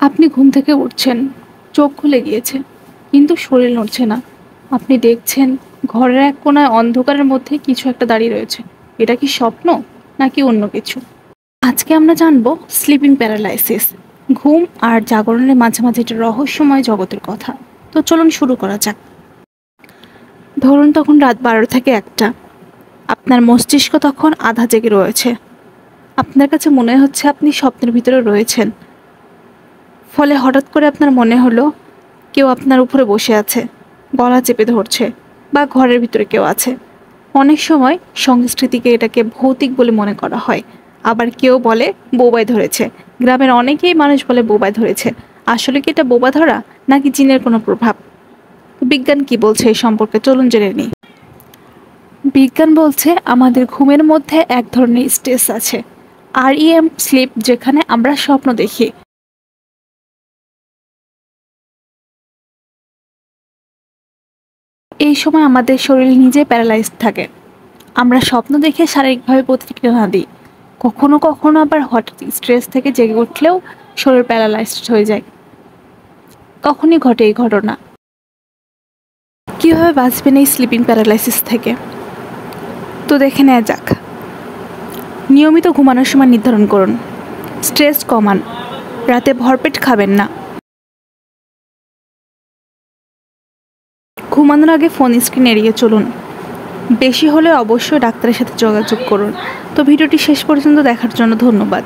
আপনি ঘুম থেকে উঠছেন, চোখ খুলে গিয়েছে, কিন্তু শরীর নড়ছে না। আপনি দেখছেন ঘরের এক কোণায় অন্ধকারের মধ্যে কিছু একটা দাঁড়িয়ে রয়েছে। এটা কি স্বপ্ন নাকি অন্য কিছু? আজকে আমরা জানবো স্লিপিং প্যারালাইসিস, ঘুম আর জাগরণের মাঝামাঝি একটা রহস্যময় জগতের কথা। তো চলুন শুরু করা যাক। ধরুন তখন রাত 12 থেকে 1টা। আপনার মস্তিষ্ক তখন আধা জেগে রয়েছে। আপনার কাছে মনে হচ্ছে আপনি স্বপ্নের ভিতরে রয়েছেন। ফলে হঠাৎ করে আপনার মনে হলো কেউ আপনার উপরে বসে আছে, গলা চেপে ধরছে, বা ঘরের ভিতরে কেউ আছে। অনেক সময় সংস্কৃতিকে এটাকে ভৌতিক বলে মনে করা হয়, আবার কেউ বলে বোবায় ধরেছে। গ্রামের অনেকেই মানুষ বলে বোবায় ধরেছে। আসলে কি এটা বোবা ধরা নাকি জিনের কোনো প্রভাব? বিজ্ঞান কি বলছে এই সম্পর্কে চলুন জেনে নিই। বিজ্ঞান বলছে আমাদের ঘুমের মধ্যে এক ধরনের স্ট্রেস আছে, REM স্লিপ, যেখানে আমরা স্বপ্ন দেখি। এই সময় আমাদের শরীর নিজে প্যারালাইজড থাকে। আমরা স্বপ্ন দেখে শারীরিকভাবে প্রতিক্রিয়া না দিই। কখনো কখনো আবার হঠাৎ স্ট্রেস থেকে জেগে উঠলেও শরীর প্যারালাইজড হয়ে যায়। তখনই ঘটে এই ঘটনা। কীভাবে বাঁচবেন এই স্লিপিং প্যারালাইসিস থেকে? তো দেখে নেওয়া যাক। নিয়মিত ঘুমানোর সময় নির্ধারণ করুন। স্ট্রেস কমান। রাতে ভরপেট খাবেন না। ঘুমানোর আগে ফোন স্ক্রিন এড়িয়ে চলুন। বেশি হলে অবশ্যই ডাক্তারের সাথে যোগাযোগ করুন। তো ভিডিওটি শেষ পর্যন্ত দেখার জন্য ধন্যবাদ।